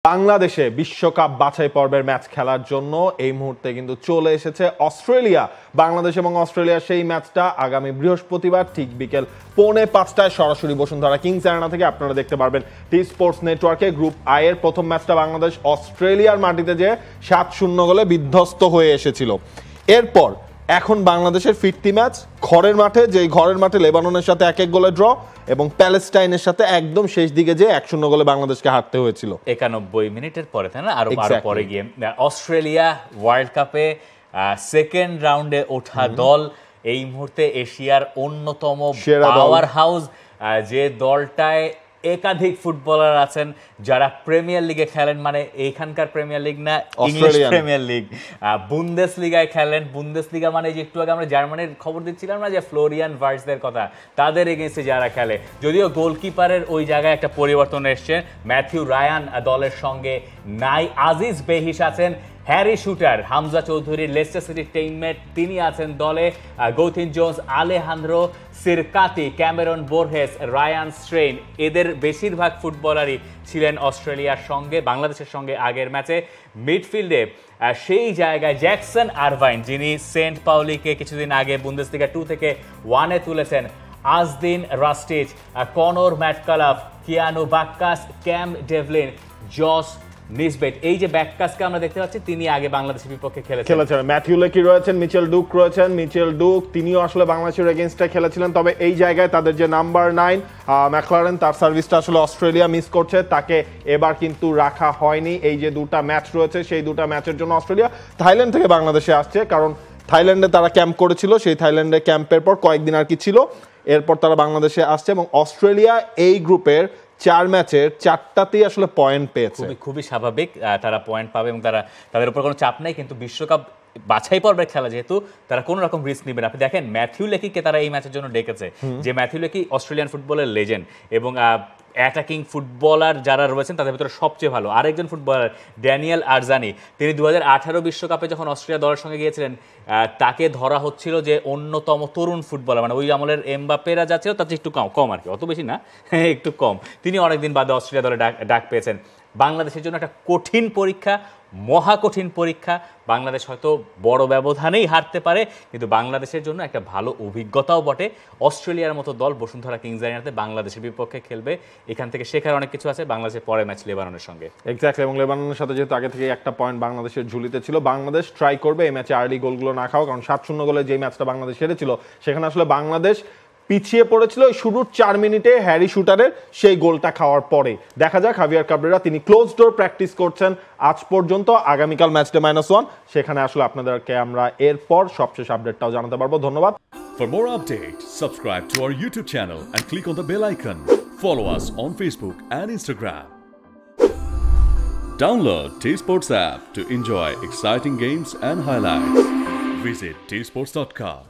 বাংলাদেশে বিশ্বকাপ বাছাই পর্বের ম্যাচ খেলার জন্য এই মুহূর্তে কিন্তু চলে এসেছে অস্ট্রেলিয়া। বাংলাদেশ এবং অস্ট্রেলিয়ার সেই ম্যাচটা আগামী বৃহস্পতিবার ঠিক বিকেল 4:45 সরাসরি বসুন্ধরা কিংস অ্যারেনা থেকে আপনারা দেখতে পারবেন টি স্পোর্টস নেটওয়ার্কে। গ্রুপ আই এর প্রথম ম্যাচটা বাংলাদেশ অস্ট্রেলিয়ার মাটিতে যে 7-0 গোলে বিধ্বস্ত হয়ে এসেছিল। এরপর এখন বাংলাদেশের ফিরতি ম্যাচ ঘরের মাঠে, যেই ঘরের মাঠে লেবাননের সাথে 1-1 গোলে ড্র এবং প্যালেস্টাইনের সাথে একদম শেষ দিকে যে 1-0 গোলে বাংলাদেশকে হারতে হয়েছিল 91 মিনিটের পরে, তাই না? আরো পরে গিয়ে অস্ট্রেলিয়া ওয়ার্ল্ড কাপে সেকেন্ড রাউন্ডে ওঠা দল, এই মুহূর্তে এশিয়ার অন্যতম পাওয়ার হাউস, যে দলটায় একাধিক ফুটবলার আছেন যারা প্রিমিয়ার লিগে খেলেন, মানে এইখানকার প্রিমিয়ার লিগ না, ইংলিশ প্রিমিয়ার লিগ, বুন্দেসলিগায় খেলেন। বুন্দেসলিগা মানে যে একটু আগে আমরা জার্মানির খবর দিচ্ছিলাম না, যে ফ্লোরিয়ান ভার্টসদের কথা, তাদের এগেইনস্টে যারা খেলে। যদিও গোলকিপারের ওই জায়গায় একটা পরিবর্তন এসছে, ম্যাথিউ রায়ান দলের সঙ্গে নাই, আজিজ বেহিশ আছেন, হ্যারি শুটার হামজা চৌধুরীর লেস্টার সিটির টিমমেট তিনি আছেন দলে, গৌথিন জোন্স, আলেহান্দ্রো সিরকাতি, ক্যামেরন বোরহেস, রায়ান স্ট্রেইন, এদের বেশিরভাগ ফুটবলারই ছিলেন অস্ট্রেলিয়ার সঙ্গে, বাংলাদেশের সঙ্গে আগের ম্যাচে। মিডফিল্ডে সেই জায়গায় জ্যাকসন আরভাইন, যিনি সেন্ট পাউলিকে কিছুদিন আগে বুন্দেসলিগা 2 থেকে 1-এ তুলেছেন, আজদিন রাস্টিচ, কনর ম্যাটকালাফ, কিয়ানো বাক্কাস, ক্যাম ডেভলিন, জস নিসবেট, এই যে ব্যাককাসকে আমরা দেখতে পাচ্ছি, তিনি আগে বাংলাদেশের বিপক্ষে খেলেছেন। ম্যাথিউ লেকি রয়েছেন, মিচেল ডুক রয়েছেন। মিচেল ডুক তিনিও আসলে বাংলাদেশের এগেইনস্টে খেলেছিলেন, তবে এই জায়গায় তাদের যে নাম্বার 9 ম্যাকলারেন, তার সার্ভিসটা আসলে অস্ট্রেলিয়া মিস করছে, তাকে এবার কিন্তু রাখা হয়নি। এই যে দুটা ম্যাচ রয়েছে, সেই দুটা ম্যাচের জন্য অস্ট্রেলিয়া থাইল্যান্ড থেকে বাংলাদেশে আসছে, কারণ থাইল্যান্ডে তারা ক্যাম্প করেছিল, সেই থাইল্যান্ডে ক্যাম্পের পর কয়েকদিন আর কি ছিল, এরপর তারা বাংলাদেশে আসছে। এবং অস্ট্রেলিয়া এই গ্রুপের 4 ম্যাচের 4টাতেই আসলে পয়েন্ট পেয়েছে, খুবই স্বাভাবিক, তারা পয়েন্ট পাবে এবং তাদের উপর কোনো চাপ নেই। কিন্তু বিশ্বকাপ বাছাই পর্বের খেলা যেহেতু, তারা কোনো রকম রিস্ক নেবে না। আপনি দেখেন ম্যাথিউ লেকিকে তারা এই ম্যাচের জন্য ডেকেছে, যে ম্যাথিউ লেকি অস্ট্রেলিয়ান ফুটবলের লেজেন্ড এবং অ্যাটাকিং ফুটবলার যারা রয়েছেন তাদের ভিতরে সবচেয়ে ভালো আরেকজন ফুটবলার ড্যানিয়েল আরজানি, তিনি 2018 বিশ্বকাপে যখন অস্ট্রেলিয়া দলের সঙ্গে গিয়েছিলেন, তাকে ধরা হচ্ছিল যে অন্যতম তরুণ ফুটবলার, মানে ওই আমলের এমবাপ্পেরা যাচ্ছিল তার চেয়ে একটু কম আর কি, অত বেশি না, একটু কম। তিনি অনেকদিন বাদে অস্ট্রেলিয়া দলে ডাক পেয়েছেন। বাংলাদেশের জন্য একটা কঠিন পরীক্ষা, মহা কঠিন পরীক্ষা। বাংলাদেশ হয়তো বড় ব্যবধানেই হারতে পারে, কিন্তু বাংলাদেশের জন্য একটা ভালো অভিজ্ঞতাও বটে। অস্ট্রেলিয়ার মতো দল বসুন্ধরা কিংস অ্যারেনাতে বাংলাদেশের বিপক্ষে খেলবে, এখান থেকে শেখার অনেক কিছু আছে। বাংলাদেশের পরের ম্যাচ লেবাননের সঙ্গে, এক্স্যাক্টলি, এবং লেবাননের সাথে যেহেতু আগে থেকে একটা পয়েন্ট বাংলাদেশের ঝুলিতে ছিল, বাংলাদেশ ট্রাই করবে এই ম্যাচে আর্লি গোলগুলো না খাওয়া, কারণ 7-0 গোলে যে ম্যাচটা বাংলাদেশ হেরেছিল, সেখানে আসলে বাংলাদেশ পিছিয়ে পড়েছিল শুরুর 4 মিনিটে হ্যারি শুটারের সেই গোলটা খাওয়ার পরে। দেখা যাক, হাভিয়ার কাবরেরা তিনি ক্লোজ ডোর প্র্যাকটিস করছেন আজ পর্যন্ত, আগামীকাল ম্যাচটা -1, সেখানে আসলে আপনাদেরকে আমরা এরপর সবশেষ আপডেটটাও জানাতে পারবো। ধন্যবাদ। For more updates, subscribe to our YouTube channel and click on the bell icon. Follow us on Facebook and Instagram. Download T-Sports app to enjoy exciting games and highlights. Visit tsports.com.